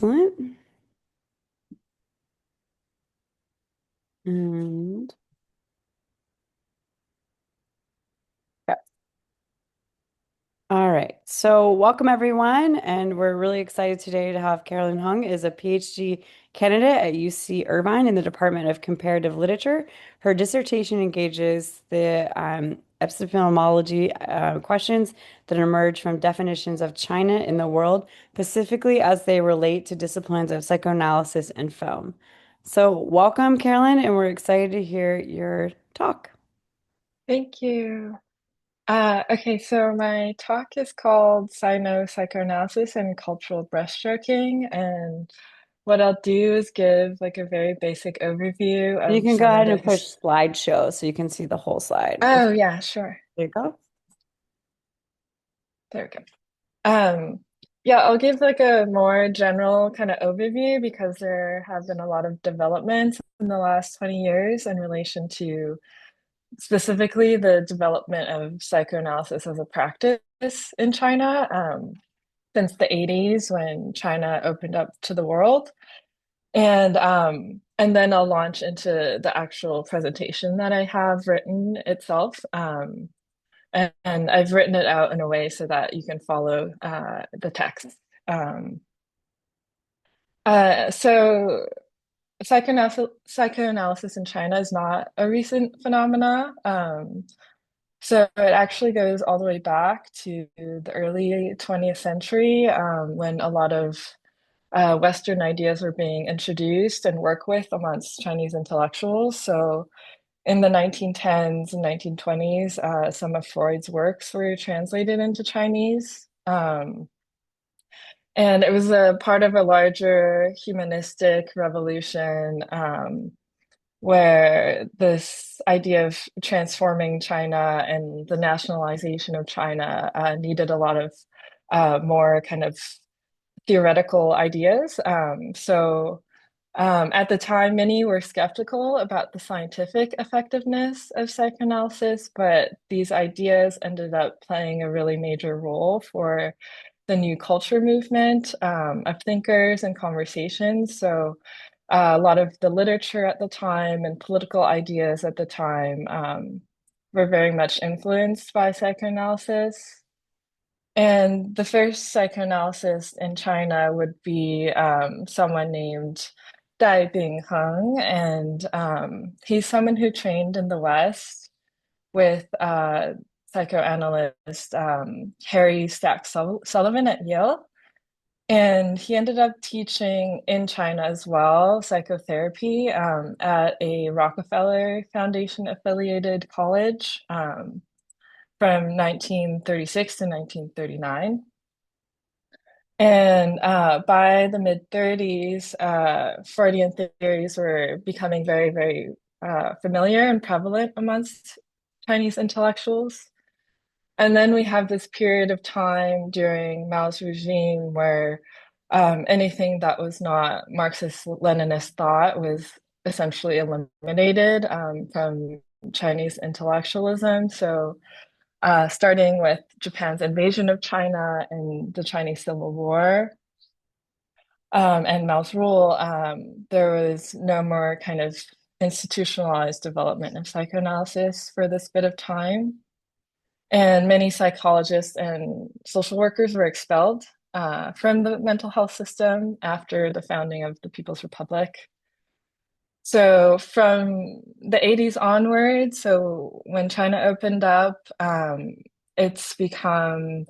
Excellent. And okay. All right. So welcome everyone, and we're really excited today to have Carolyn Hung is a PhD candidate at UC Irvine in the Department of Comparative Literature. Her dissertation engages the epistemology questions that emerge from definitions of China in the world, specifically as they relate to disciplines of psychoanalysis and film. So welcome, Carolyn, and we're excited to hear your talk. Thank you. Okay, so my talk is called Sino-psychoanalysis and Cultural-brushstroking, and what I'll do is give like a very basic overview You of can go some of ahead the and push his. slideshow so you can see the whole slide. Oh yeah, sure. There you go. There we go. Um, yeah, I'll give like a more general kind of overview because there have been a lot of developments in the last 20 years in relation to specifically the development of psychoanalysis as a practice in China. Since the 80s when China opened up to the world. And then I'll launch into the actual presentation that I have written itself. And I've written it out in a way so that you can follow the text. Um, so psychoanalysis in China is not a recent phenomena. So it actually goes all the way back to the early 20th century, when a lot of Western ideas were being introduced and worked with amongst Chinese intellectuals. So in the 1910s and 1920s, some of Freud's works were translated into Chinese. And it was a part of a larger humanistic revolution, where this idea of transforming China and the nationalization of China needed a lot of more kind of theoretical ideas. At the time, many were skeptical about the scientific effectiveness of psychoanalysis, but these ideas ended up playing a really major role for the new culture movement of thinkers and conversations. A lot of the literature at the time and political ideas at the time were very much influenced by psychoanalysis. And the first psychoanalyst in China would be someone named Bing Heng, and he's someone who trained in the West with psychoanalyst Harry Sullivan at Yale. And he ended up teaching in China as well, psychotherapy at a Rockefeller Foundation affiliated college from 1936 to 1939. And by the mid 30s, Freudian theories were becoming very, very familiar and prevalent amongst Chinese intellectuals. And then we have this period of time during Mao's regime where anything that was not Marxist-Leninist thought was essentially eliminated from Chinese intellectualism. Starting with Japan's invasion of China and the Chinese Civil War, and Mao's rule, there was no more kind of institutionalized development of psychoanalysis for this bit of time. And many psychologists and social workers were expelled from the mental health system after the founding of the People's Republic. So from the 80s onwards, so when China opened up, it's become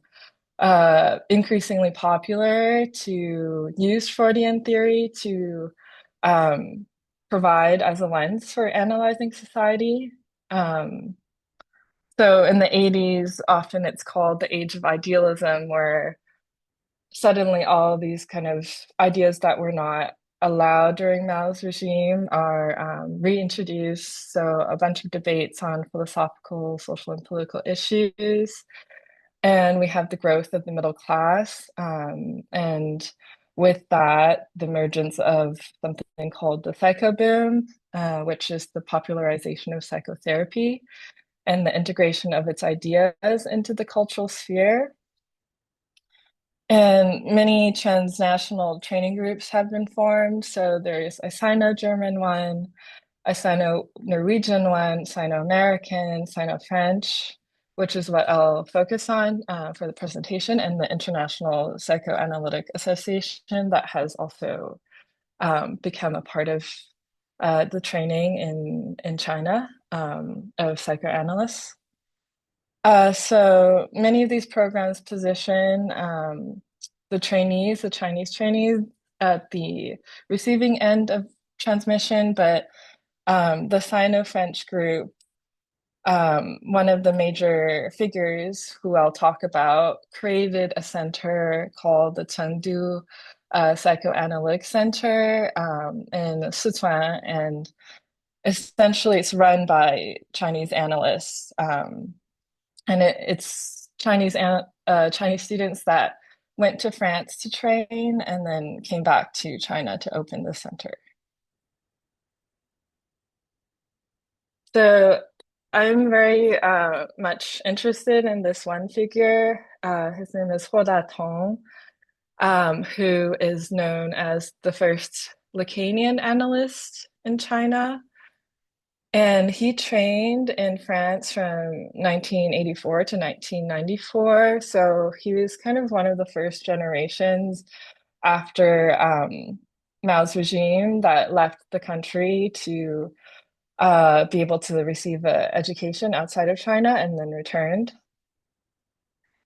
increasingly popular to use Freudian theory to um, provide as a lens for analyzing society. Um, so in the 80s, often it's called the age of idealism, where suddenly all these kind of ideas that were not allowed during Mao's regime are reintroduced. So a bunch of debates on philosophical, social, and political issues. And we have the growth of the middle class. And with that, the emergence of something called the psycho boom, which is the popularization of psychotherapy and the integration of its ideas into the cultural sphere. And many transnational training groups have been formed. So there's a Sino-German one, a Sino-Norwegian one, Sino-American, Sino-French, which is what I'll focus on for the presentation, and the International Psychoanalytic Association that has also become a part of the training in China of psychoanalysts. So many of these programs position the Chinese trainees, at the receiving end of transmission, but the Sino-French group, one of the major figures who I'll talk about, created a center called the Chengdu Psychoanalytic Center in Sichuan, and essentially it's run by Chinese analysts. And it's Chinese students that went to France to train and then came back to China to open the center. So I'm very much interested in this one figure. His name is Huo Tong, who is known as the first Lacanian analyst in China. And he trained in France from 1984 to 1994. So he was kind of one of the first generations after Mao's regime that left the country to be able to receive an education outside of China and then returned.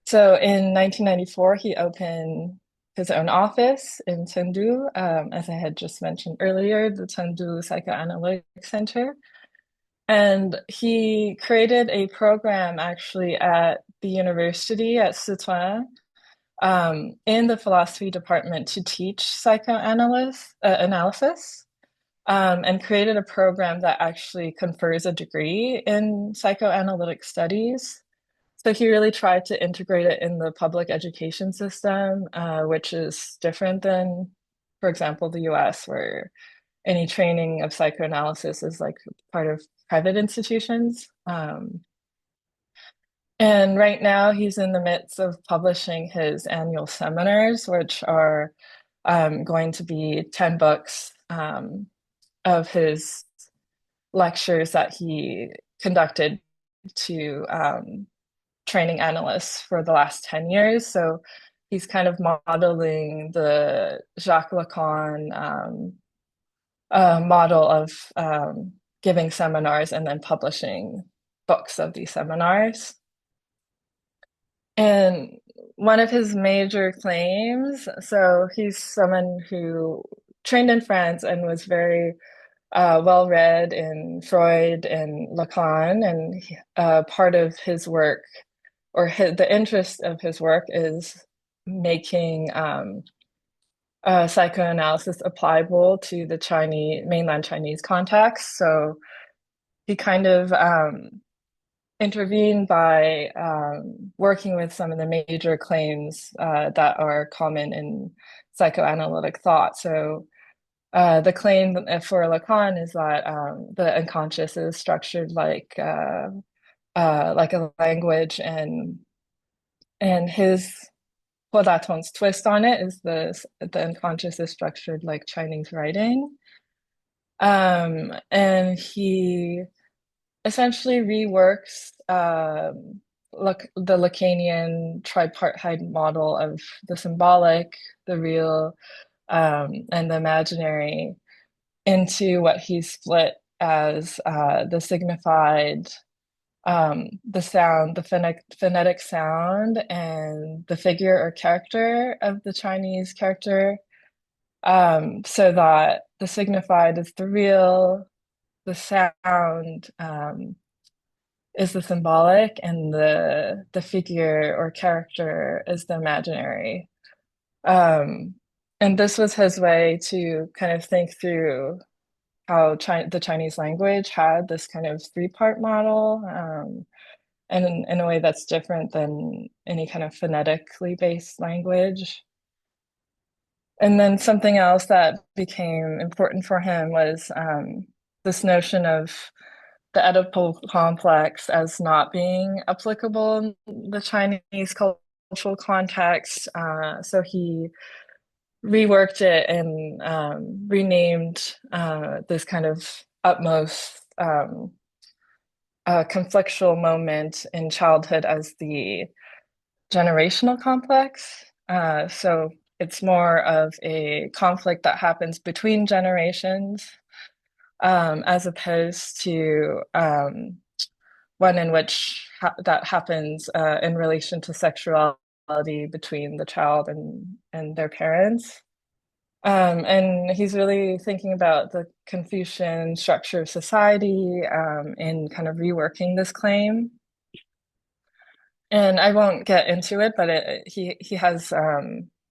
So in 1994, he opened his own office in Chengdu, as I had just mentioned earlier, the Chengdu Psychoanalytic Center. And he created a program actually at the university at Sichuan in the philosophy department to teach analysis, and created a program that actually confers a degree in psychoanalytic studies. So he really tried to integrate it in the public education system, which is different than, for example, the US, where any training of psychoanalysis is like part of private institutions. And right now, he's in the midst of publishing his annual seminars, which are going to be 10 books of his lectures that he conducted to training analysts for the last 10 years. So he's kind of modeling the Jacques Lacan model of giving seminars and then publishing books of these seminars. And one of his major claims, so he's someone who trained in France and was very well read in Freud and Lacan, and part of his work, the interest of his work, is making psychoanalysis applicable to the mainland Chinese context. So he kind of intervened by working with some of the major claims that are common in psychoanalytic thought. So the claim for Lacan is that the unconscious is structured like a language, and his Huo twist on it is the unconscious is structured like Chinese writing. And he essentially reworks the Lacanian tripartite model of the symbolic, the real, and the imaginary into what he split as the signified, the sound, the phonetic sound, and the figure or character of the Chinese character, so that the signified is the real, the sound is the symbolic, and the figure or character is the imaginary. Um, and this was his way to kind of think through how the Chinese language had this kind of three-part model, and in a way that's different than any kind of phonetically based language. And then something else that became important for him was this notion of the Oedipal complex as not being applicable in the Chinese culture cultural context. So he reworked it and renamed this kind of utmost conflictual moment in childhood as the generational complex. So it's more of a conflict that happens between generations, as opposed to one in which that happens in relation to sexuality between the child and their parents. And he's really thinking about the Confucian structure of society in kind of reworking this claim. And I won't get into it, but he has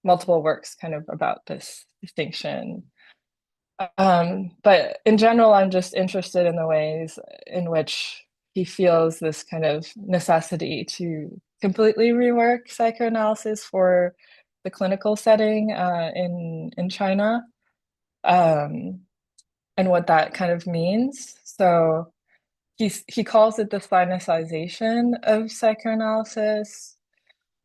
multiple works kind of about this distinction. But in general, I'm just interested in the ways in which he feels this kind of necessity to completely rework psychoanalysis for the clinical setting in China, um, and what that kind of means. So he calls it the Sinicization of psychoanalysis.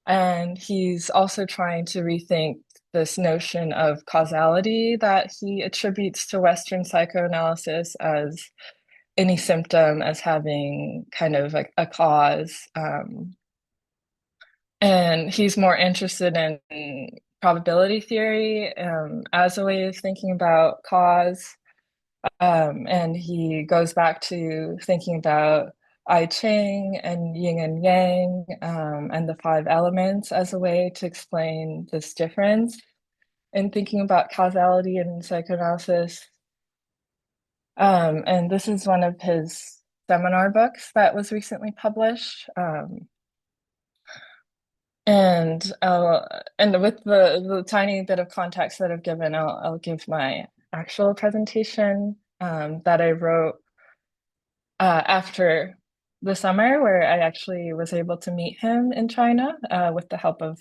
And he's also trying to rethink this notion of causality that he attributes to Western psychoanalysis as any symptom as having kind of like a cause. And he's more interested in probability theory as a way of thinking about cause. And he goes back to thinking about I Ching and yin and yang and the five elements as a way to explain this difference in thinking about causality and psychoanalysis. And this is one of his seminar books that was recently published. And with the tiny bit of context that I've given, I'll give my actual presentation that I wrote after the summer, where I actually was able to meet him in China with the help of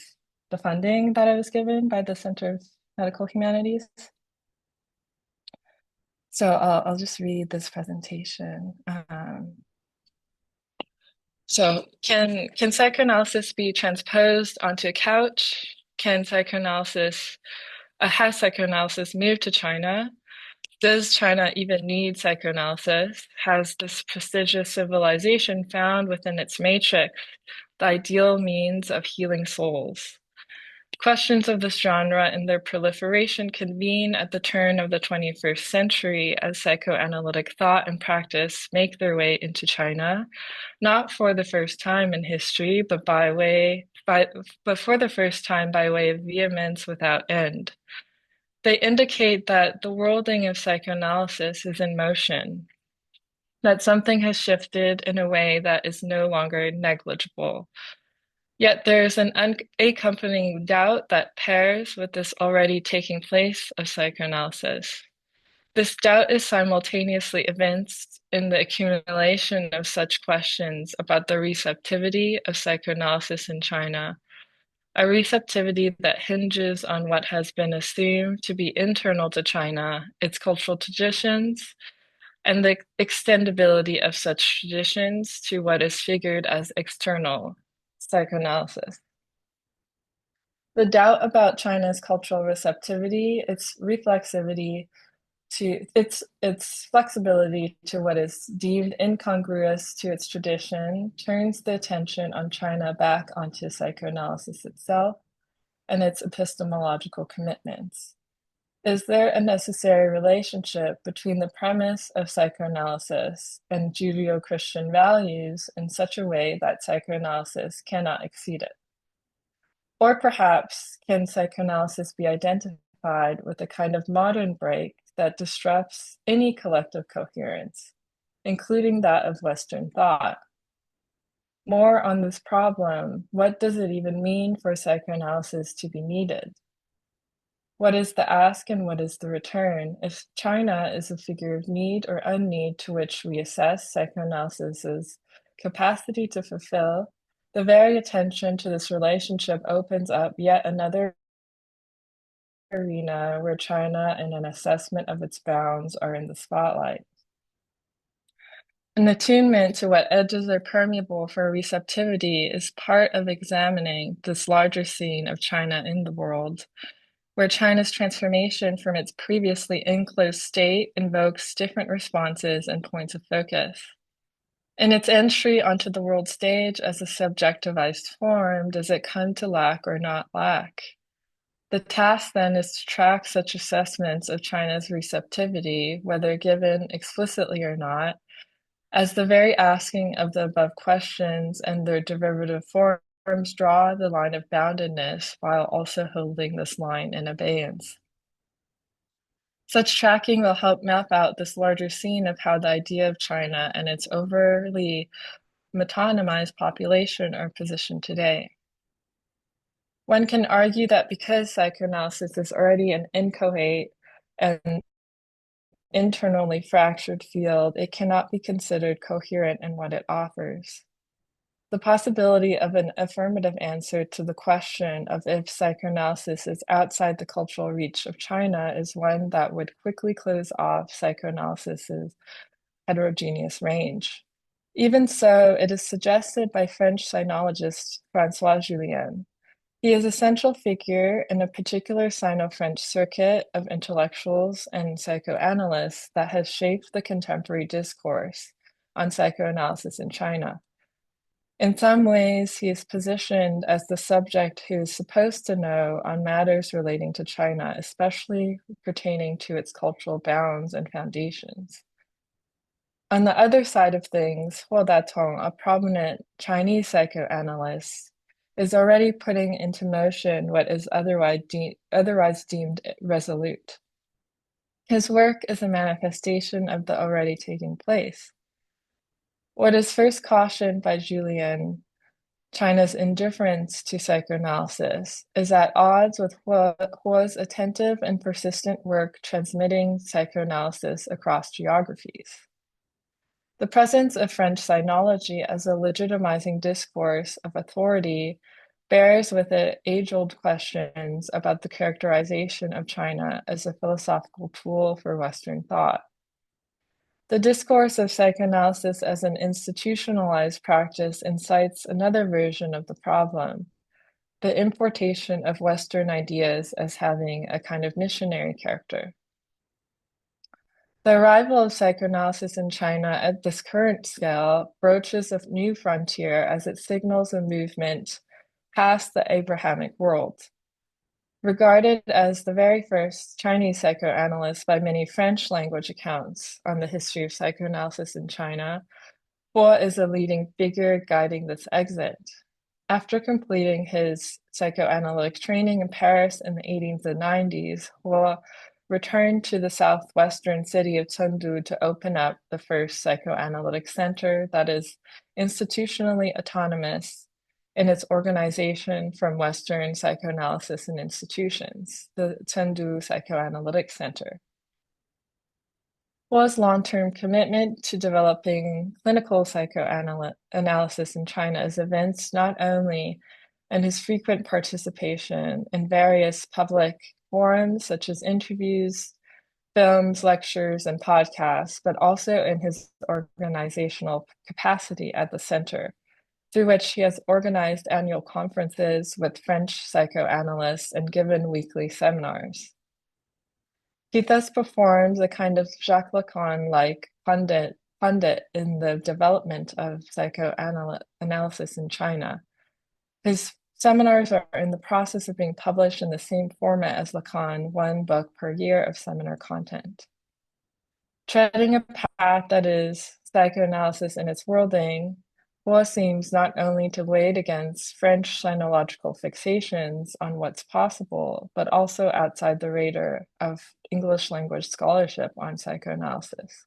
the funding that I was given by the Center of Medical Humanities. So I'll just read this presentation. So can psychoanalysis be transposed onto a couch? Can psychoanalysis, has psychoanalysis moved to China? Does China even need psychoanalysis? Has this prestigious civilization found within its matrix the ideal means of healing souls? Questions of this genre and their proliferation convene at the turn of the 21st century as psychoanalytic thought and practice make their way into China, not for the first time in history, but for the first time by way of vehemence without end. They indicate that the worlding of psychoanalysis is in motion, that something has shifted in a way that is no longer negligible. Yet there's an accompanying doubt that pairs with this already taking place of psychoanalysis. This doubt is simultaneously evinced in the accumulation of such questions about the receptivity of psychoanalysis in China, a receptivity that hinges on what has been assumed to be internal to China, its cultural traditions, and the extendability of such traditions to what is figured as external psychoanalysis. The doubt about China's cultural receptivity, its reflexivity to its flexibility to what is deemed incongruous to its tradition, turns the attention on China back onto psychoanalysis itself and its epistemological commitments. Is there a necessary relationship between the premise of psychoanalysis and Judeo-Christian values in such a way that psychoanalysis cannot exceed it? Or perhaps can psychoanalysis be identified with a kind of modern break that disrupts any collective coherence, including that of Western thought? More on this problem, what does it even mean for psychoanalysis to be needed? What is the ask and what is the return? If China is a figure of need or unneed to which we assess psychoanalysis's capacity to fulfill, the very attention to this relationship opens up yet another arena where China and an assessment of its bounds are in the spotlight. An attunement to what edges are permeable for receptivity is part of examining this larger scene of China in the world, where China's transformation from its previously enclosed state invokes different responses and points of focus. In its entry onto the world stage as a subjectivized form, does it come to lack or not lack? The task then is to track such assessments of China's receptivity, whether given explicitly or not, as the very asking of the above questions and their derivative forms draw the line of boundedness while also holding this line in abeyance. Such tracking will help map out this larger scene of how the idea of China and its overly metonymized population are positioned today. One can argue that because psychoanalysis is already an inchoate and internally fractured field, it cannot be considered coherent in what it offers. The possibility of an affirmative answer to the question of if psychoanalysis is outside the cultural reach of China is one that would quickly close off psychoanalysis's heterogeneous range. Even so, it is suggested by French sinologist Francois Julien. He is a central figure in a particular Sino-French circuit of intellectuals and psychoanalysts that has shaped the contemporary discourse on psychoanalysis in China. In some ways, he is positioned as the subject who is supposed to know on matters relating to China, especially pertaining to its cultural bounds and foundations. On the other side of things, Huo Datong, a prominent Chinese psychoanalyst, is already putting into motion what is otherwise deemed resolute. His work is a manifestation of the already taking place. What is first cautioned by Julien, China's indifference to psychoanalysis, is at odds with Huo's attentive and persistent work transmitting psychoanalysis across geographies. The presence of French sinology as a legitimizing discourse of authority bears with it age-old questions about the characterization of China as a philosophical tool for Western thought. The discourse of psychoanalysis as an institutionalized practice incites another version of the problem, the importation of Western ideas as having a kind of missionary character. The arrival of psychoanalysis in China at this current scale broaches a new frontier as it signals a movement past the Abrahamic world. Regarded as the very first Chinese psychoanalyst by many French language accounts on the history of psychoanalysis in China, Huo is a leading figure guiding this exit. After completing his psychoanalytic training in Paris in the 80s and 90s, Huo returned to the southwestern city of Chengdu to open up the first psychoanalytic center that is institutionally autonomous in its organization from Western psychoanalysis and institutions, the Chengdu Psychoanalytic Center. Huo's long-term commitment to developing clinical psychoanalysis in China is evinced not only in his frequent participation in various public forums, such as interviews, films, lectures, and podcasts, but also in his organizational capacity at the center, through which he has organized annual conferences with French psychoanalysts and given weekly seminars. He thus performs a kind of Jacques Lacan-like pundit in the development of psychoanalysis in China. His seminars are in the process of being published in the same format as Lacan, one book per year of seminar content. Treading a path that is psychoanalysis in its worlding, Huo seems not only to wade against French sinological fixations on what's possible, but also outside the radar of English language scholarship on psychoanalysis.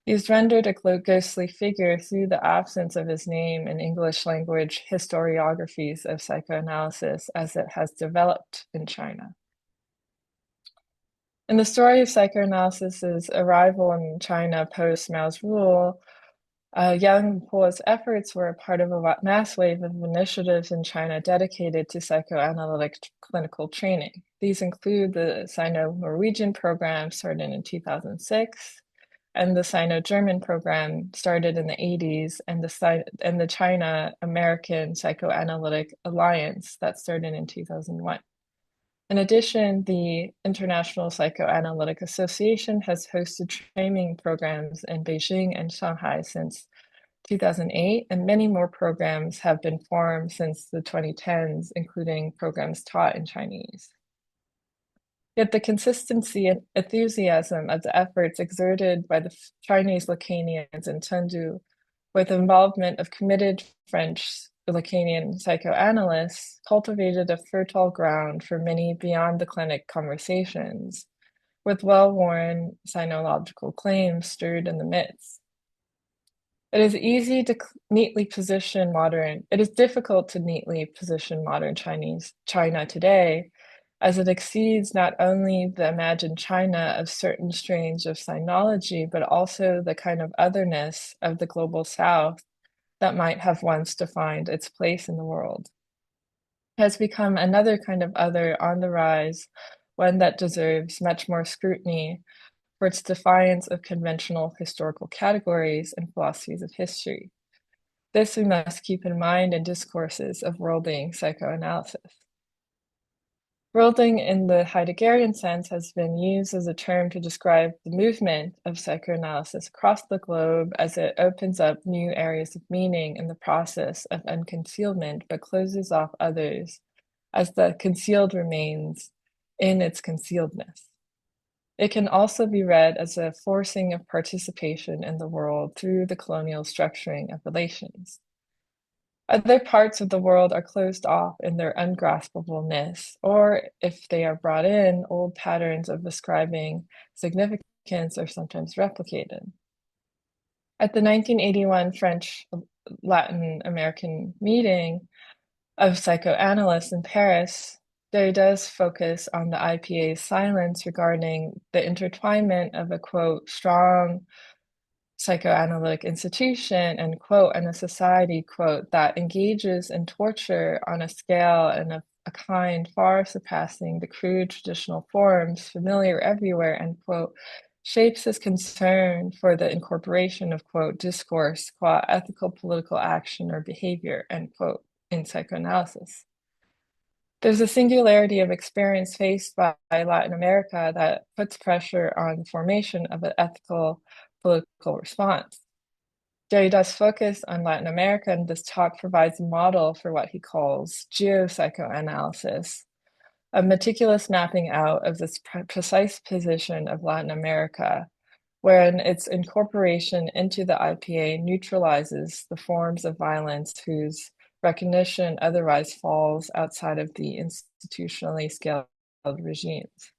He's rendered a ghostly figure through the absence of his name in English language historiographies of psychoanalysis as it has developed in China. In the story of psychoanalysis's arrival in China post Mao's rule, Young Huo's efforts were a part of a mass wave of initiatives in China dedicated to psychoanalytic clinical training. These include the Sino-Norwegian program started in 2006, and the Sino-German program started in the 80s, and the China-American Psychoanalytic Alliance that started in 2001. In addition, the International Psychoanalytic Association has hosted training programs in Beijing and Shanghai since 2008, and many more programs have been formed since the 2010s, including programs taught in Chinese. Yet the consistency and enthusiasm of the efforts exerted by the Chinese Lacanians in Chengdu, with involvement of committed French Lacanian psychoanalysts, cultivated a fertile ground for many beyond the clinic conversations, with well-worn sinological claims stirred in the midst. It is difficult to neatly position modern China today, as it exceeds not only the imagined China of certain strains of sinology, but also the kind of otherness of the global South that might have once defined its place in the world. It has become another kind of other on the rise, one that deserves much more scrutiny for its defiance of conventional historical categories and philosophies of history. This we must keep in mind in discourses of worlding psychoanalysis. Worlding in the Heideggerian sense has been used as a term to describe the movement of psychoanalysis across the globe as it opens up new areas of meaning in the process of unconcealment, but closes off others as the concealed remains in its concealedness. It can also be read as a forcing of participation in the world through the colonial structuring of relations. Other parts of the world are closed off in their ungraspableness, or if they are brought in, old patterns of ascribing significance are sometimes replicated. At the 1981 French Latin American meeting of psychoanalysts in Paris, Derrida's focus on the IPA's silence regarding the intertwinement of a, quote, strong psychoanalytic institution, end quote, and a society, quote, that engages in torture on a scale and of a kind far surpassing the crude traditional forms familiar everywhere, end quote, shapes his concern for the incorporation of, quote, discourse qua ethical political action or behavior, end quote, in psychoanalysis. There's a singularity of experience faced by Latin America that puts pressure on the formation of an ethical political response. Derrida's focus on Latin America in this talk provides a model for what he calls geopsychoanalysis, a meticulous mapping out of this precise position of Latin America, wherein its incorporation into the IPA neutralizes the forms of violence whose recognition otherwise falls outside of the institutionally scaled regimes.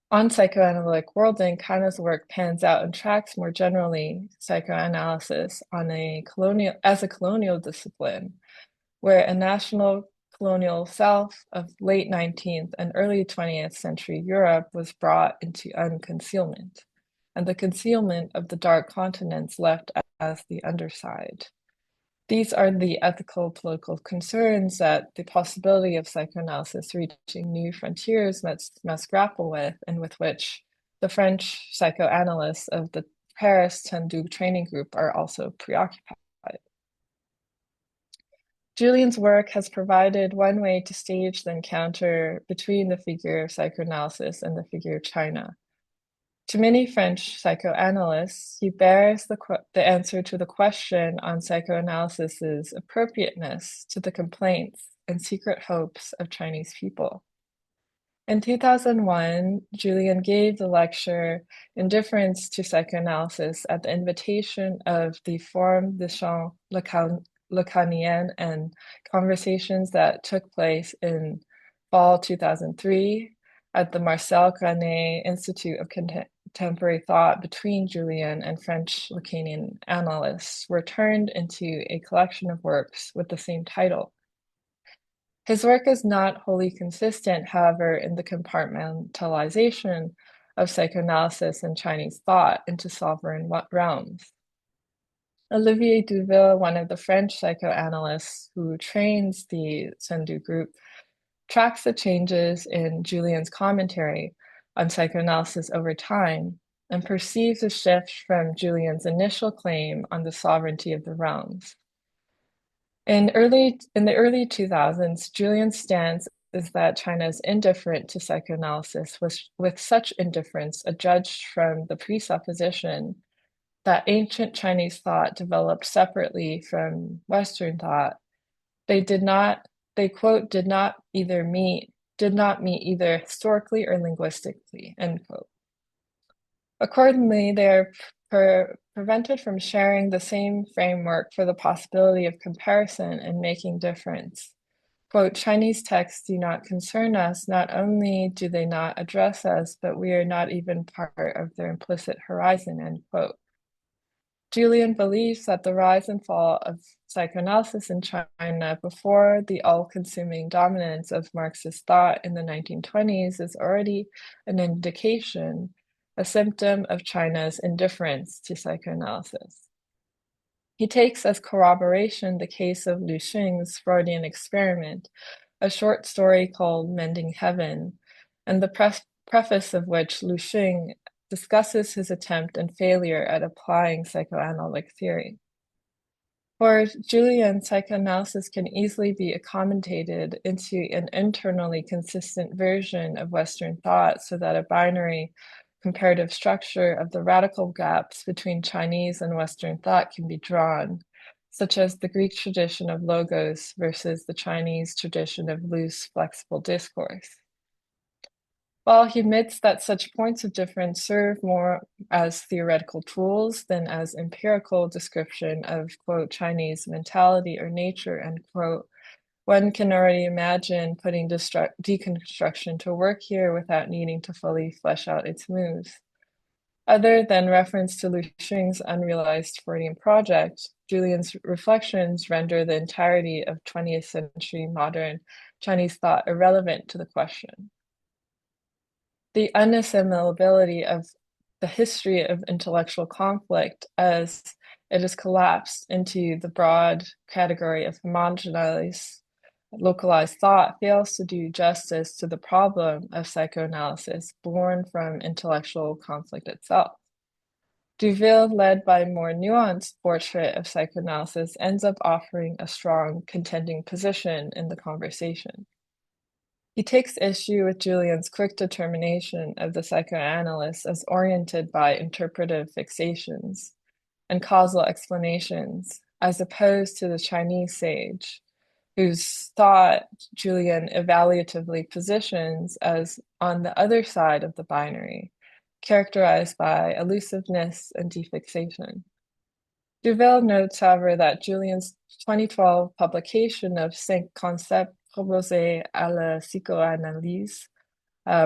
On psychoanalytic worlding, Kano's work pans out and tracks more generally psychoanalysis as a colonial discipline, where a national colonial self of late 19th and early 20th century Europe was brought into unconcealment, and the concealment of the dark continents left as the underside. These are the ethical political concerns that the possibility of psychoanalysis reaching new frontiers must grapple with, and with which the French psychoanalysts of the Paris Chengdu training group are also preoccupied. Julian's work has provided one way to stage the encounter between the figure of psychoanalysis and the figure of China. To many French psychoanalysts, he bears the answer to the question on psychoanalysis's appropriateness to the complaints and secret hopes of Chinese people. In 2001, Julian gave the lecture Indifference to Psychoanalysis at the invitation of the Forum des Champs Lacaniens and conversations that took place in fall 2003 at the Marcel Granet Institute of Contemporary Thought between Julian and French Lacanian analysts were turned into a collection of works with the same title. His work is not wholly consistent, however, in the compartmentalization of psychoanalysis and Chinese thought into sovereign realms. Olivier Duville, one of the French psychoanalysts who trains the Chengdu group, tracks the changes in Julian's commentary on psychoanalysis over time and perceives a shift from Julian's initial claim on the sovereignty of the realms. In the early 2000s, Julian's stance is that China is indifferent to psychoanalysis, with such indifference adjudged from the presupposition that ancient Chinese thought developed separately from Western thought. They did not, they quote, did not meet either historically or linguistically, end quote. Accordingly, they are prevented from sharing the same framework for the possibility of comparison and making difference. Quote, Chinese texts do not concern us. Not only do they not address us, but we are not even part of their implicit horizon, end quote. Julian believes that the rise and fall of psychoanalysis in China before the all-consuming dominance of Marxist thought in the 1920s is already an indication, a symptom of China's indifference to psychoanalysis. He takes as corroboration the case of Lu Xing's Freudian experiment, a short story called Mending Heaven, and the preface of which Lu Xing discusses his attempt and failure at applying psychoanalytic theory. For Julian, psychoanalysis can easily be accommodated into an internally consistent version of Western thought so that a binary comparative structure of the radical gaps between Chinese and Western thought can be drawn, such as the Greek tradition of logos versus the Chinese tradition of loose, flexible discourse. While he admits that such points of difference serve more as theoretical tools than as empirical description of, quote, Chinese mentality or nature, end quote, one can already imagine putting deconstruction to work here without needing to fully flesh out its moves. Other than reference to Lu Xing's unrealized Freudian project, Julian's reflections render the entirety of 20th century modern Chinese thought irrelevant to the question. The unassimilability of the history of intellectual conflict as it has collapsed into the broad category of homogenized, localized thought fails to do justice to the problem of psychoanalysis born from intellectual conflict itself. Duville, led by a more nuanced portrait of psychoanalysis, ends up offering a strong contending position in the conversation. He takes issue with Julian's quick determination of the psychoanalyst as oriented by interpretive fixations and causal explanations, as opposed to the Chinese sage, whose thought Julian evaluatively positions as on the other side of the binary, characterized by elusiveness and defixation. Duville notes, however, that Julian's 2012 publication of Cinq concepts proposés à la psychanalyse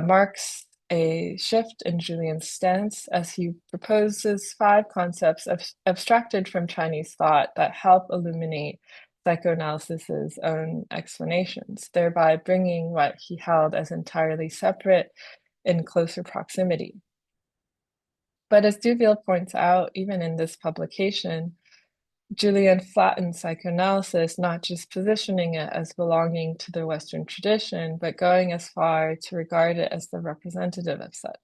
marks a shift in Julian's stance as he proposes 5 concepts abstracted from Chinese thought that help illuminate psychoanalysis's own explanations, thereby bringing what he held as entirely separate in closer proximity. But as Duville points out, even in this publication, Julian flattened psychoanalysis, not just positioning it as belonging to the Western tradition, but going as far to regard it as the representative of such.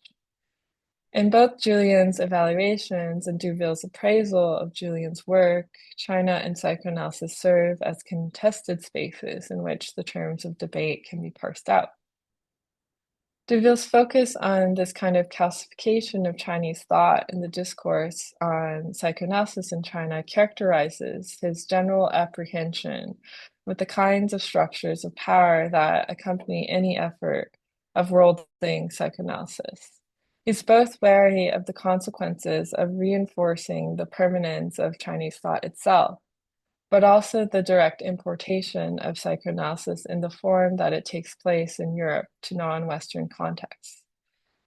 In both Julian's evaluations and Duville's appraisal of Julian's work, China and psychoanalysis serve as contested spaces in which the terms of debate can be parsed out. Duville's focus on this kind of calcification of Chinese thought in the discourse on psychoanalysis in China characterizes his general apprehension with the kinds of structures of power that accompany any effort of worldling psychoanalysis. He's both wary of the consequences of reinforcing the permanence of Chinese thought itself, but also the direct importation of psychoanalysis in the form that it takes place in Europe to non-Western contexts.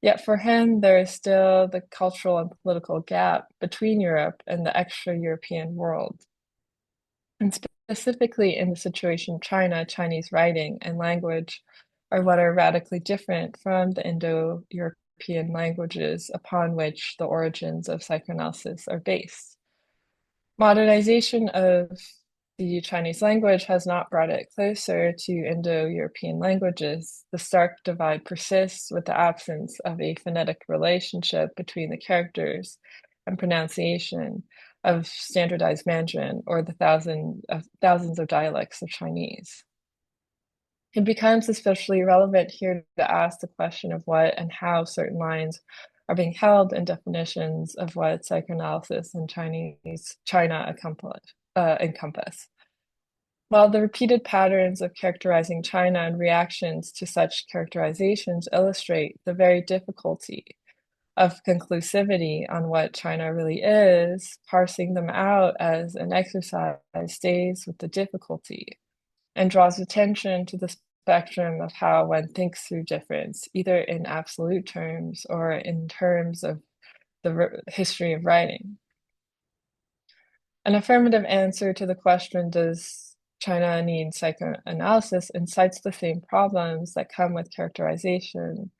Yet for him, there is still the cultural and political gap between Europe and the extra-European world. And specifically in the situation of China, Chinese writing and language are what are radically different from the Indo-European languages upon which the origins of psychoanalysis are based. Modernization of the Chinese language has not brought it closer to Indo-European languages, the stark divide persists with the absence of a phonetic relationship between the characters and pronunciation of standardized Mandarin or the thousands of dialects of Chinese. It becomes especially relevant here to ask the question of what and how certain lines are being held in definitions of what psychoanalysis and China encompass. While the repeated patterns of characterizing China and reactions to such characterizations illustrate the very difficulty of conclusivity on what China really is, parsing them out as an exercise stays with the difficulty and draws attention to the spectrum of how one thinks through difference, either in absolute terms or in terms of the history of writing. An affirmative answer to the question, does China need psychoanalysis, incites the same problems that come with characterization.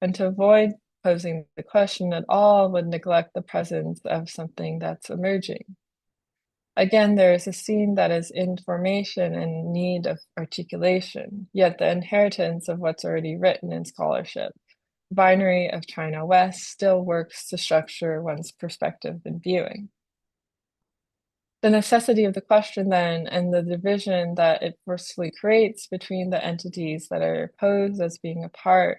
And to avoid posing the question at all would neglect the presence of something that's emerging. Again, there is a scene that is in formation and need of articulation, yet the inheritance of what's already written in scholarship, binary of China West, still works to structure one's perspective and viewing. The necessity of the question, then, and the division that it forcefully creates between the entities that are posed as being apart,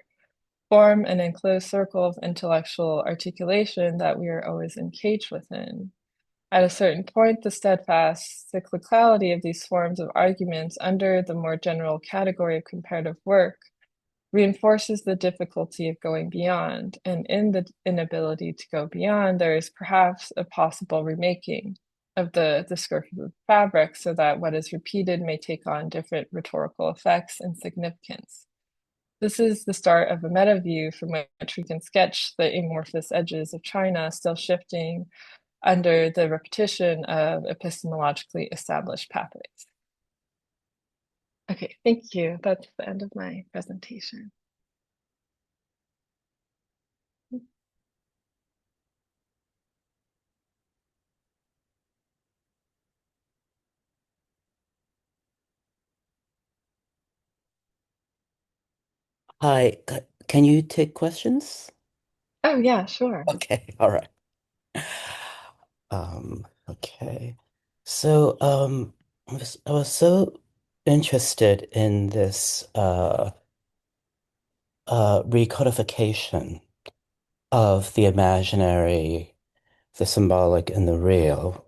form an enclosed circle of intellectual articulation that we are always encaged within. At a certain point, the steadfast cyclicality of these forms of arguments under the more general category of comparative work reinforces the difficulty of going beyond, and in the inability to go beyond, there is perhaps a possible remaking of the discursive fabric so that what is repeated may take on different rhetorical effects and significance. This is the start of a meta view from which we can sketch the amorphous edges of China still shifting under the repetition of epistemologically established pathways. Okay, thank you. That's the end of my presentation. Hi, can you take questions? Oh, yeah, sure. Okay, all right. Okay. So, I was so interested in this recodification of the imaginary, the symbolic, and the real,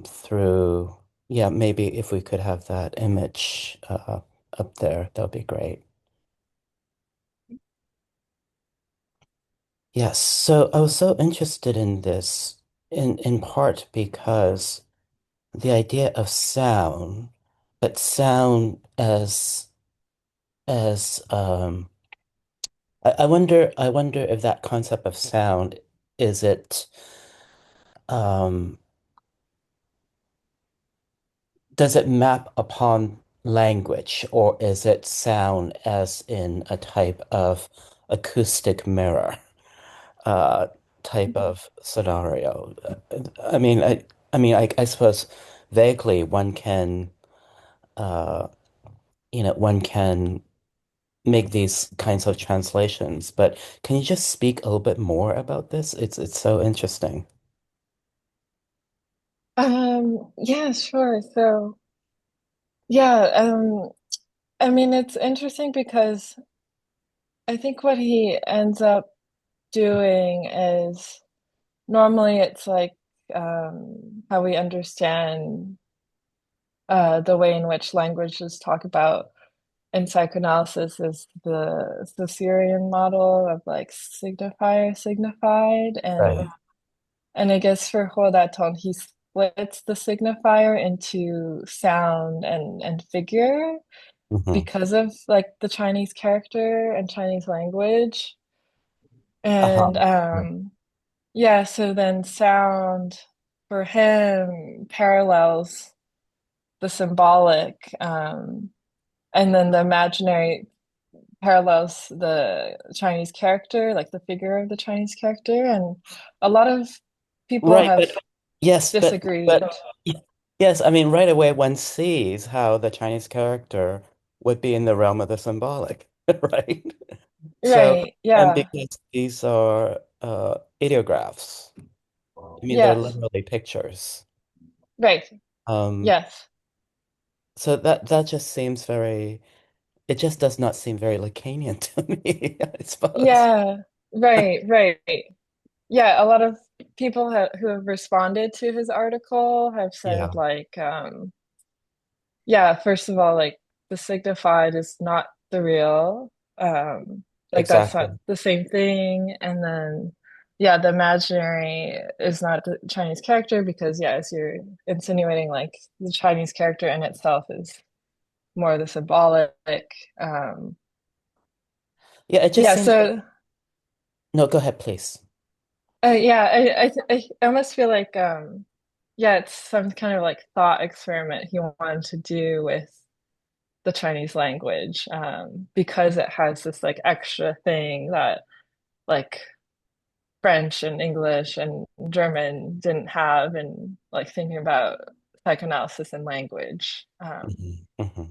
through, yeah, maybe if we could have that image up there, that would be great. Yes, so I was so interested in this in part because the idea of sound, but sound as I wonder if that concept of sound is it um does it map upon language, or is it sound as in a type of acoustic mirror type of scenario? I mean, I suppose vaguely one can, uh, one can make these kinds of translations, but can you just speak a little bit more about this? It's so interesting. Yeah, sure. So, yeah, I mean, it's interesting because I think what he ends up doing is normally it's like how we understand the way in which languages talk about in psychoanalysis is the Syrian model of like signifier signified Right. and I guess for Hodaton he splits the signifier into sound and figure Hmm. because of like the Chinese character and Chinese language and Uh-huh. Right. yeah, so then sound for him parallels the symbolic, and then the imaginary parallels the Chinese character, like the figure of the Chinese character. And a lot of people Right, have but yes, but disagreed. Yes, I mean, right away one sees how the Chinese character would be in the realm of the symbolic, right? So, Right. and Yeah. because these are ideographs, I mean, they're Yes. literally pictures. Right. Um, Yes. so that just seems very, it just does not seem very Lacanian to me, I suppose. Yeah. Right. Right. Yeah. A lot of people who have responded to his article have said Yeah, like, yeah, first of all, like the signified is not the real. Like that's not exactly. the same thing. And then, yeah, the imaginary is not the Chinese character because, yes, you're insinuating like the Chinese character in itself is more the symbolic. Um, Yeah, it just yeah, seems like, so no, go ahead, please. yeah, I almost feel like yeah, it's some kind of like thought experiment he wanted to do with the Chinese language because it has this like extra thing that like French and English and German didn't have, and like thinking about psychoanalysis and language. Hmm. Hmm.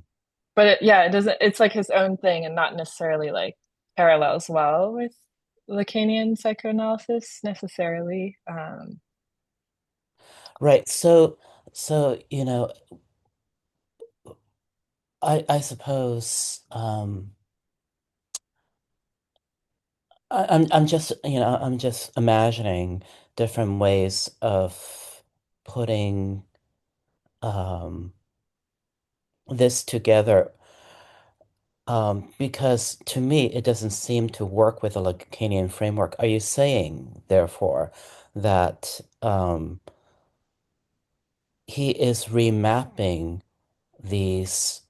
But yeah, it doesn't, it's like his own thing and not necessarily like parallels well with Lacanian psychoanalysis necessarily. Right. So, I suppose I'm just, I'm just imagining different ways of putting um this together. Because to me, it doesn't seem to work with the Lacanian framework. Are you saying, therefore, that he is remapping these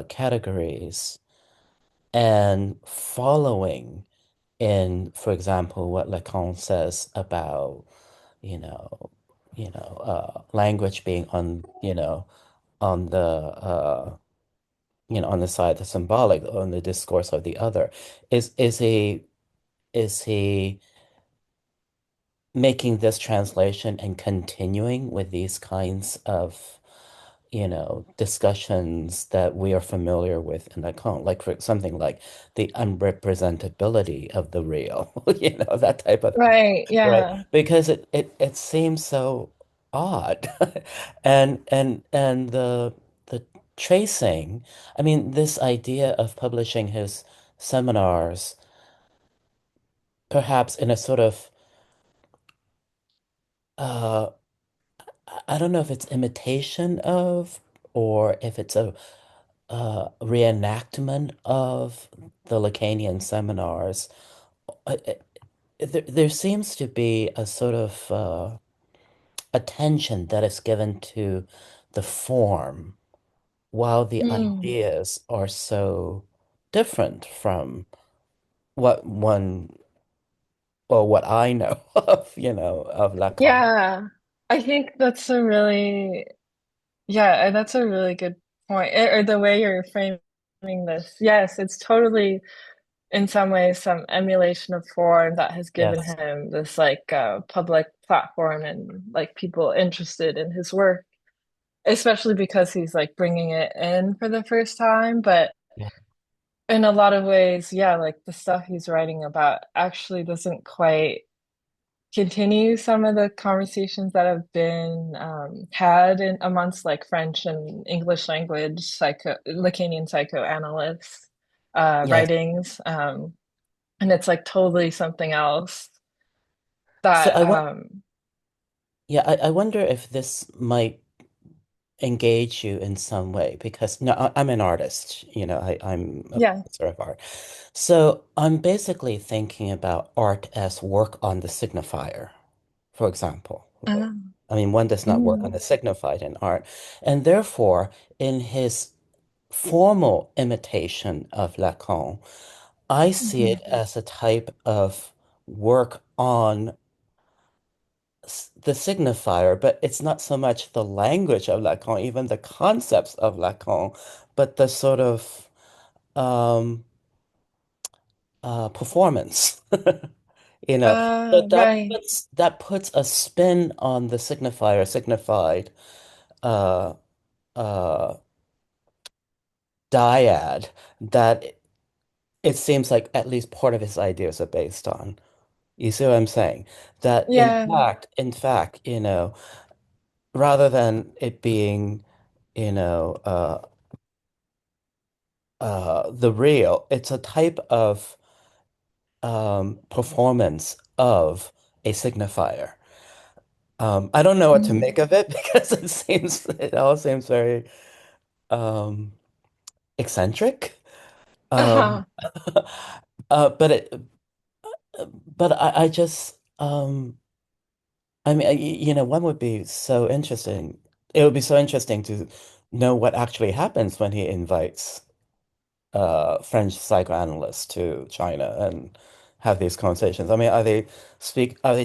categories and following in, for example, what Lacan says about, you know, language being on, on the on the side, the symbolic, on the discourse of the other. Is he making this translation and continuing with these kinds of, discussions that we are familiar with in Lacan, like for something like the unrepresentability of the real, that type of thing, Right, right? yeah. Because it seems so odd. And the tracing, I mean, this idea of publishing his seminars perhaps in a sort of uh I don't know if it's imitation of or if it's a reenactment of the Lacanian seminars. There seems to be a sort of attention that is given to the form, while the Mm. ideas are so different from what one or what I know of, of Lacan. Yeah. I think that's a really, yeah, that's a really good point. Or the way you're framing this. Yes, it's totally in some ways some emulation of form that has given Yes. him this like public platform and like people interested in his work, especially because he's like bringing it in for the first time. But Yeah. in a lot of ways, yeah, like the stuff he's writing about actually doesn't quite continue some of the conversations that have been had in amongst like French and English language Lacanian psychoanalysts Yes. writings. And it's like totally something else So that yeah, I wonder if this might engage you in some way because no, I'm an artist, I'm a yeah. professor of art. So I'm basically thinking about art as work on the signifier, for example. Uh, I mean, one does not work on mm, the signified in art. And therefore, in his formal imitation of Lacan, I see mhm. it as a type of work on the signifier, but it's not so much the language of Lacan, even the concepts of Lacan, but the sort of um, performance. You know, so Right. that puts a spin on the signifier, signified, uh, uh, dyad that it seems like at least part of his ideas are based on. You see what I'm saying? That Yeah. in fact, rather than it being, you know, the real, it's a type of performance of a signifier. I don't know what to make Mm. of it because it all seems very um, eccentric. Um, Uh-huh. but I just I mean one would be so interesting. It would be so interesting to know what actually happens when he invites French psychoanalysts to China and have these conversations. I mean, are they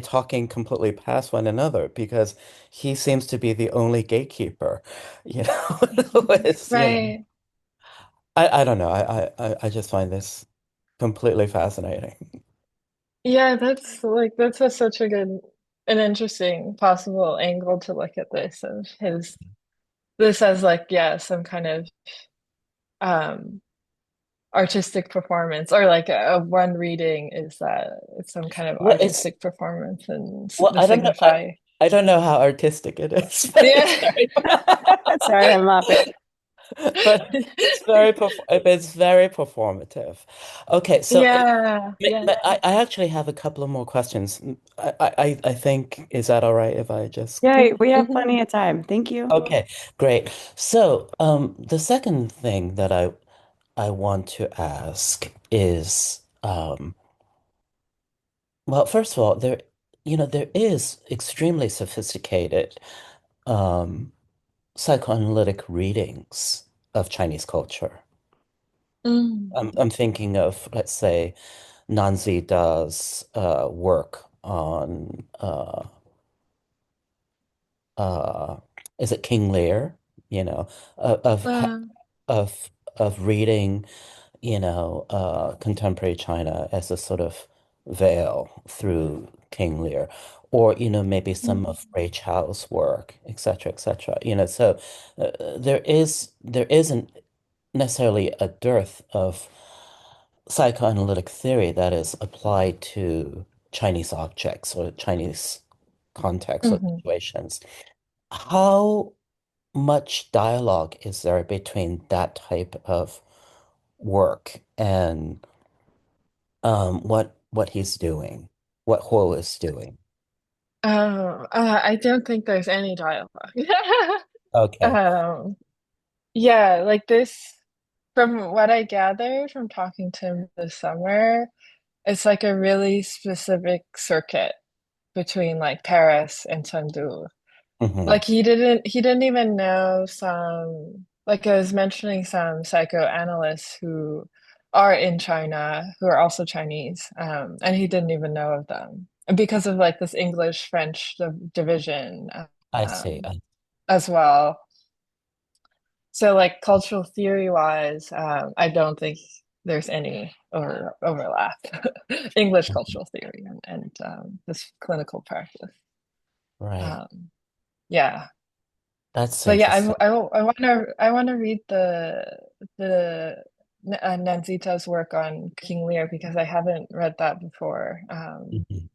talking completely past one another? Because he seems to be the only gatekeeper, you know. It's, Right. I don't know. I just find this completely fascinating. Yeah, that's such a good an interesting possible angle to look at this of his this as like yeah, some kind of um artistic performance or like a one reading is that it's some kind of Well, it's artistic performance and well, the signify. I don't know how artistic it is, but it's Yeah. very Sorry, I'm laughing. but it's very performative. Okay, so Yeah, yeah. I actually have a couple of more questions. I think, is that all right if I just Yeah, we have Mhm. plenty of time. Thank you. okay, great. So, the second thing that I want to ask is, well, first of all, there is extremely sophisticated um, psychoanalytic readings of Chinese culture. Mm. I'm thinking of, let's say, Nanzi Da's work on uh, is it King Lear? You know, of Uh, of of reading, contemporary China as a sort of veil through King Lear, or maybe some mm. of Ray Chow's work, etc., etc. So there isn't necessarily a dearth of psychoanalytic theory that is applied to Chinese objects or Chinese contexts or Mhm. situations. How much dialogue is there between that type of work and what he's doing, what Ho is doing? Oh, I don't think there's any dialogue. Okay. Um, yeah, like this, from what I gathered from talking to him this summer, it's like a really specific circuit between like Paris and Chengdu. Hmm. Like he didn't even know some like I was mentioning some psychoanalysts who are in China who are also Chinese, and he didn't even know of them. And because of like this English-French division I see. um, as well. So like cultural theory wise, I don't think there's any or overlap. English cultural theory and this clinical practice. Right. Um, yeah. That's But yeah, interesting. I wanna read the Nanzita's work on King Lear because I haven't read that before. Mhm.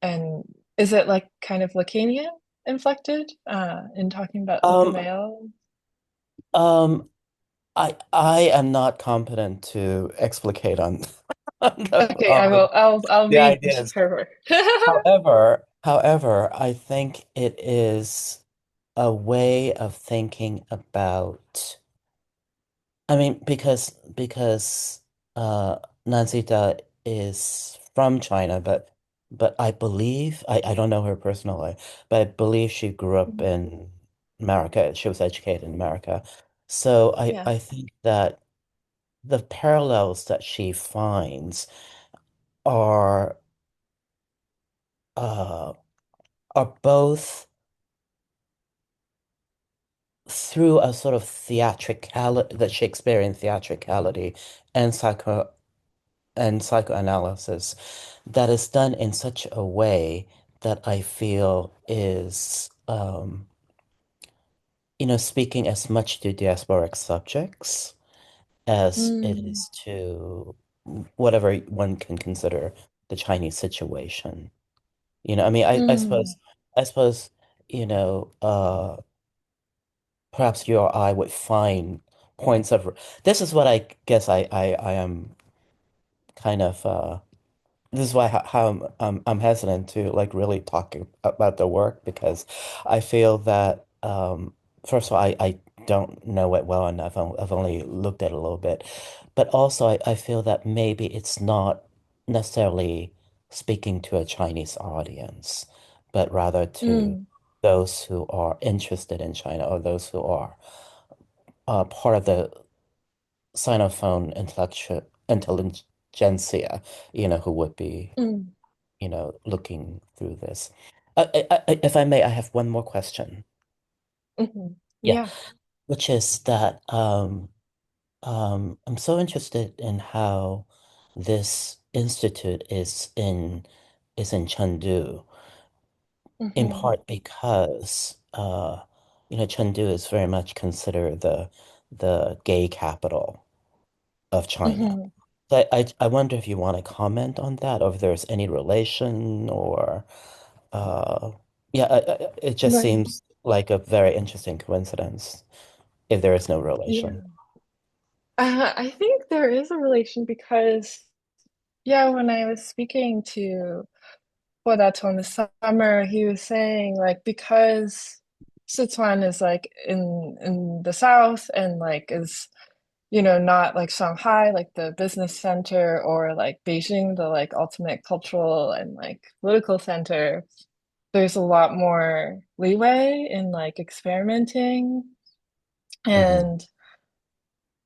And is it like kind of Lacanian inflected in talking about like the Um, veil? um, I am not competent to explicate on, on Okay, I will. I'll the read ideas. her work. However, I think it is a way of thinking about. I mean, because Nanzita is from China, but I believe I don't know her personally, but I believe she grew up in America. She was educated in America. So Yeah. I think that the parallels that she finds are uh are both through a sort of theatricality, the Shakespearean theatricality and psychoanalysis that is done in such a way that I feel is speaking as much to diasporic subjects as it Mm, is to whatever one can consider the Chinese situation. I mean, I mm, suppose, you know, uh, perhaps you or I would find points of, this is what I guess I am kind of, this is why how I'm hesitant to like really talk about the work because I feel that first of all I don't know it well enough. I've only looked at it a little bit, but also I feel that maybe it's not necessarily speaking to a Chinese audience, but rather to mm, those who are interested in China or those who are part of the Sinophone intelligentsia, who would be mm, looking through this. If I may, I have one more question. mhm. Yeah, Yeah. which is that I'm so interested in how this institute is in Chengdu, in Mhm, part because Chengdu is very much considered the gay capital of China. mhm. So I wonder if you want to comment on that, or if there's any relation, or uh, yeah, it just Right. seems like a very interesting coincidence if there is no relation. Yeah. I think there is a relation because, yeah, when I was speaking to Huadaton this summer, he was saying like because Sichuan is like in the south and like is not like Shanghai, like the business center, or like Beijing, the like ultimate cultural and like political center. There's a lot more leeway in like experimenting. Hmm. And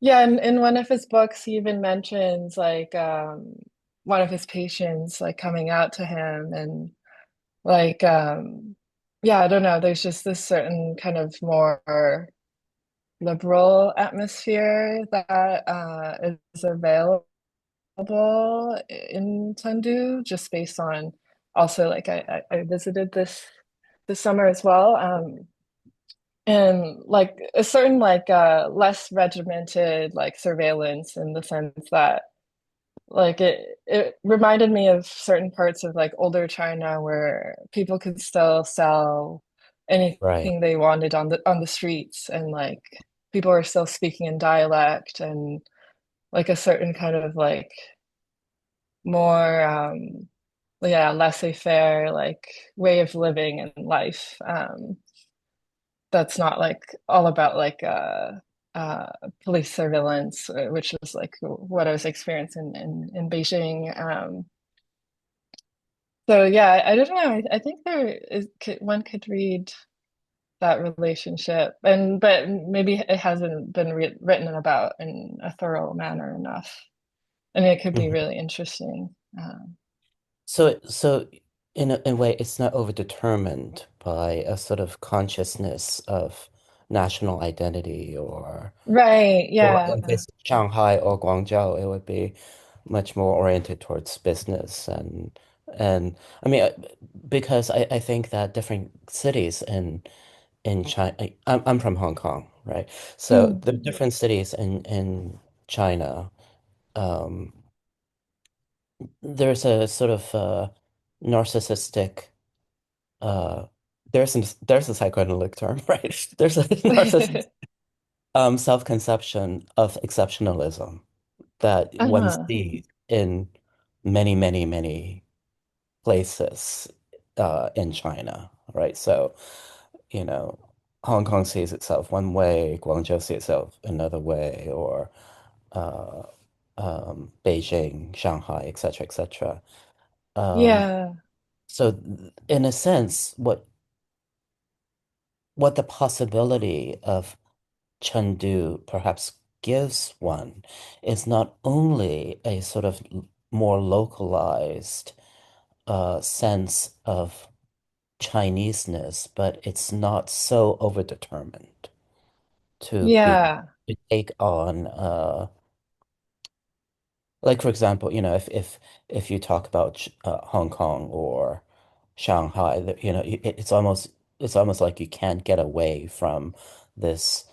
yeah, in one of his books, he even mentions like one of his patients like coming out to him and like yeah, I don't know, there's just this certain kind of more liberal atmosphere that is available in Chengdu, just based on also like I visited this summer as well. And like a certain like less regimented like surveillance in the sense that like it reminded me of certain parts of like older China where people could still sell Right. anything they wanted on the streets, and like people are still speaking in dialect, and like a certain kind of like more yeah, laissez-faire like way of living and life, that's not like all about like uh police surveillance, which was like what I was experiencing in Beijing. So yeah, I don't know. I think one could read that relationship, but maybe it hasn't been written about in a thorough manner enough. I mean, it could be Mhm. really interesting. So in a way, it's not overdetermined by a sort of consciousness of national identity, Right. or Yeah. in case of Shanghai or Guangzhou, it would be much more oriented towards business and I mean because I think that different cities in China, I'm from Hong Kong, right? So Mm. the different cities in China, um, there's a sort of narcissistic uh there's a psychoanalytic term, right? There's a narcissistic self-conception of exceptionalism that one Uh-huh. sees in many, many, many places in China, right? So, you know, Hong Kong sees itself one way, Guangzhou sees itself another way, or uh, Beijing, Shanghai, etc., etc. Um, Yeah. so, in a sense, what the possibility of Chengdu perhaps gives one is not only a sort of more localized sense of Chineseness, but it's not so overdetermined to be Yeah. to take on like for example, if you talk about Hong Kong or Shanghai, it's almost like you can't get away from this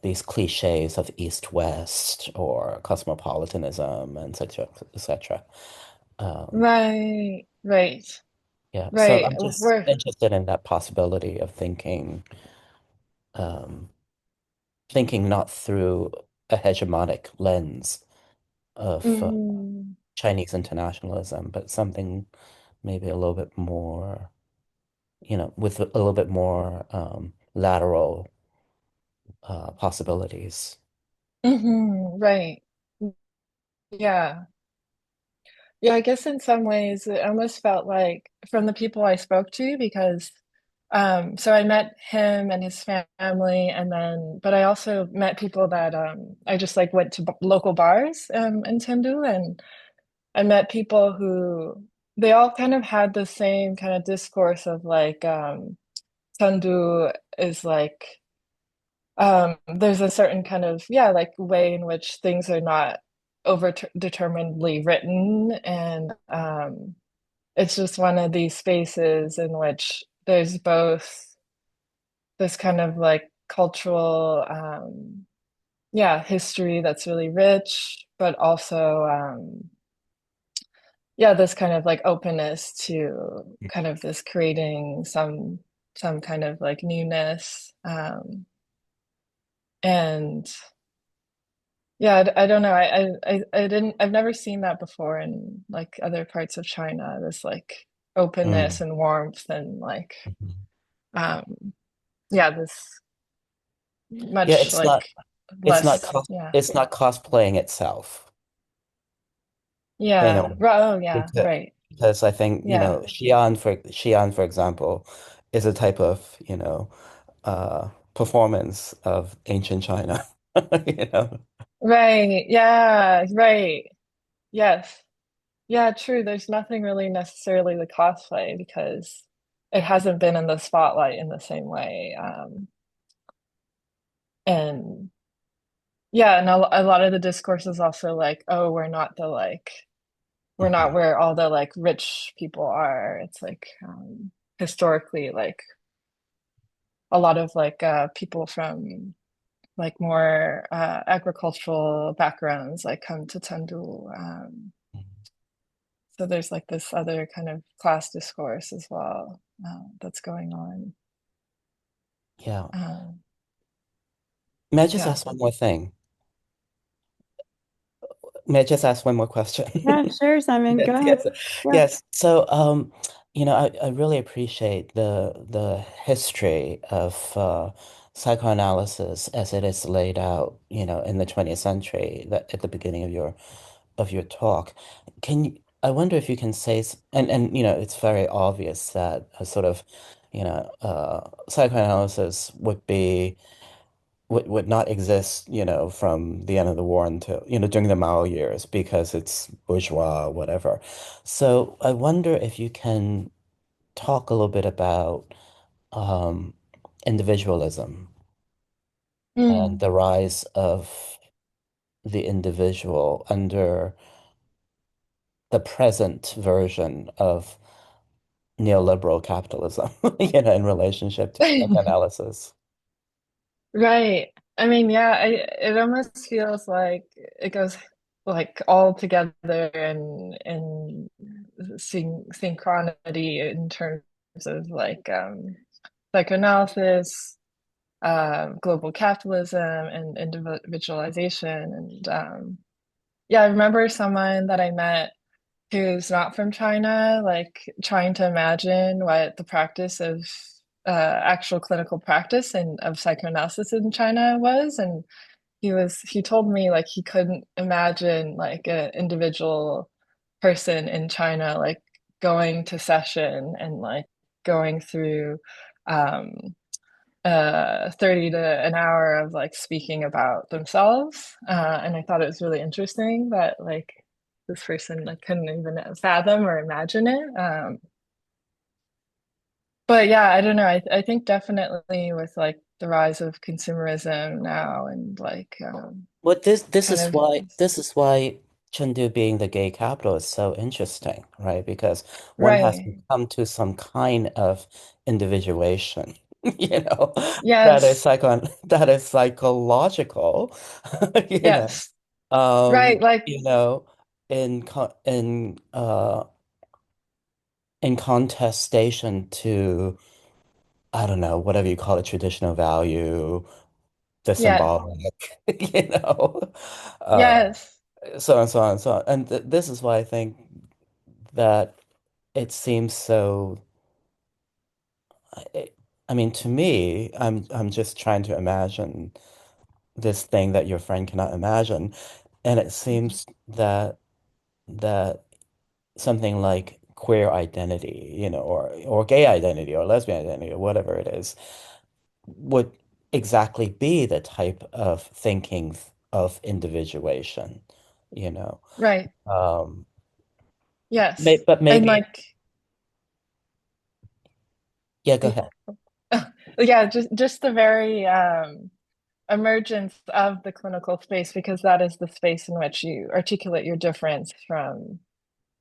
these cliches of East-West or cosmopolitanism and etc. etc. Um, Right, right, yeah, so right. I'm just We're interested in that possibility of um, thinking not through a hegemonic lens of mm, Chinese internationalism, but something maybe a little bit more, with a little bit more lateral possibilities. right. Yeah. Yeah, I guess in some ways it almost felt like from the people I spoke to because so I met him and his family and then but I also met people that I just like went to local bars in Chengdu and I met people who they all kind of had the same kind of discourse of like Chengdu is like there's a certain kind of yeah like way in which things are not over determinedly written and it's just one of these spaces in which there's both this kind of like cultural yeah history that's really rich but also yeah this kind of like openness to kind of this creating some kind of like newness and yeah, I don't know. I didn't, I've never seen that before in like other parts of China, this like openness Mm. and warmth and like, Mhm. um, yeah, this Yeah, much like less, yeah. it's not cosplaying itself in a Yeah. way. Oh, yeah. Because, Right. because I think, Yeah. Xi'an, for example, is a type of, performance of ancient China. You know. Right. Yeah. Right. Yes. Yeah, true. There's nothing really necessarily the cosplay because it hasn't been in the spotlight in the same way. And yeah, and a lot of the discourse is also like, oh, we're not the like we're not Mhm. where all the like rich people are. It's like historically like a lot of like people from like more agricultural backgrounds like come to Chengdu. So there's like this other kind of class discourse as well that's going on. Yeah. Um, May I just yeah. ask one more thing? May I just ask one more question? Yeah, sure, Simon. Go Yes, ahead. yes, Yeah. yes. So, I really appreciate the history of psychoanalysis as it is laid out, in the 20th century, that at the beginning of your talk. I wonder if you can say, it's very obvious that a sort of, psychoanalysis would not exist, from the end of the war until, during the Mao years because it's bourgeois, whatever. So I wonder if you can talk a little bit about um, individualism and Mm. the rise of the individual under the present version of neoliberal capitalism, in relationship to psychoanalysis. Right. I mean, yeah, it almost feels like it goes like all together in synchronity in terms of like psychoanalysis, global capitalism, and individualization. And yeah, I remember someone that I met who's not from China, like trying to imagine what the practice of actual clinical practice and of psychoanalysis in China was. And he told me like he couldn't imagine like an individual person in China like going to session and like going through um 30 to an hour of like speaking about themselves. And I thought it was really interesting that like this person like couldn't even fathom or imagine it. But yeah, I don't know. I think definitely with like the rise of consumerism now and like Well, kind of this is why Chengdu being the gay capital is so interesting, right? Because one has to right. come to some kind of individuation. you know, Yes. that is psychological, you know, Yes. Right. you know, in contestation to, I don't know, whatever you call it, traditional value, the Yes. symbolic, you know, uh, Yes. so on, so on, so on. And th this is why I think that it seems so. I, I mean, to me, I'm just trying to imagine this thing that your friend cannot imagine, and it Mhm. seems that something like queer identity, or gay identity, or lesbian identity, or whatever it is, would exactly be the type of thinking of individuation, you know. Right. Um, Yes. but And maybe, like, yeah, go ahead. yeah, just the very emergence of the clinical space, because that is the space in which you articulate your difference from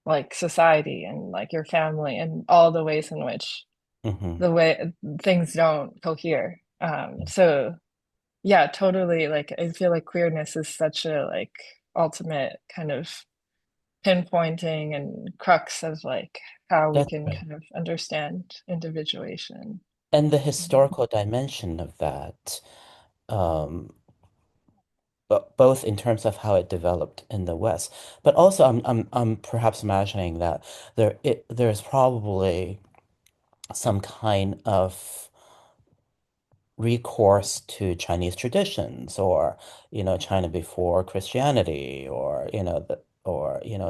like society and like your family and all the ways in which Hmm. the way things don't cohere. So yeah, totally. Like I feel like queerness is such a like ultimate kind of pinpointing and crux of like how we That's can right. kind of understand individuation. And the Mhm. historical dimension of that, um, but both in terms of how it developed in the West, but also I'm perhaps imagining that there's probably some kind of recourse to Chinese traditions, or China before Christianity, or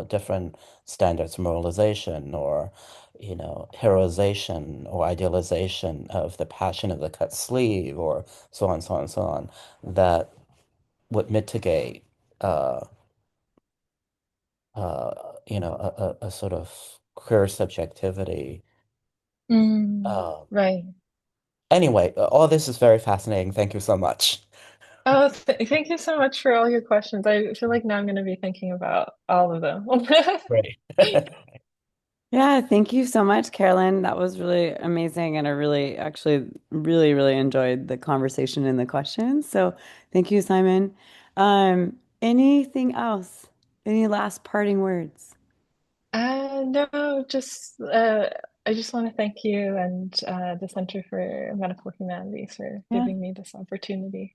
different standards of moralization, or heroization or idealization of the passion of the cut sleeve, or so on, so on, so on, that would mitigate uh a sort of queer subjectivity. Um, Right. anyway, all this is very fascinating. Thank you so much. Oh, thank you so much for all your questions. I feel like now I'm going to be thinking about all of them. Great. Yeah, thank you so much, Carolyn. That was really amazing. And I really, actually, really, really enjoyed the conversation and the questions. So thank you, Simon. Anything else? Any last parting words? No, just I just want to thank you and the Center for Medical Humanities for Yeah. giving me this opportunity.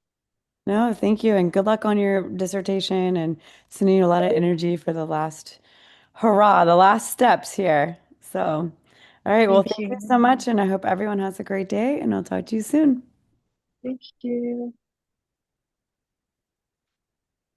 No, thank you. And good luck on your dissertation and sending you a lot of energy for the last hurrah, the last steps here. So, all right. Well, Thank thank you you. so much. And I hope everyone has a great day. And I'll talk to you soon. Thank you.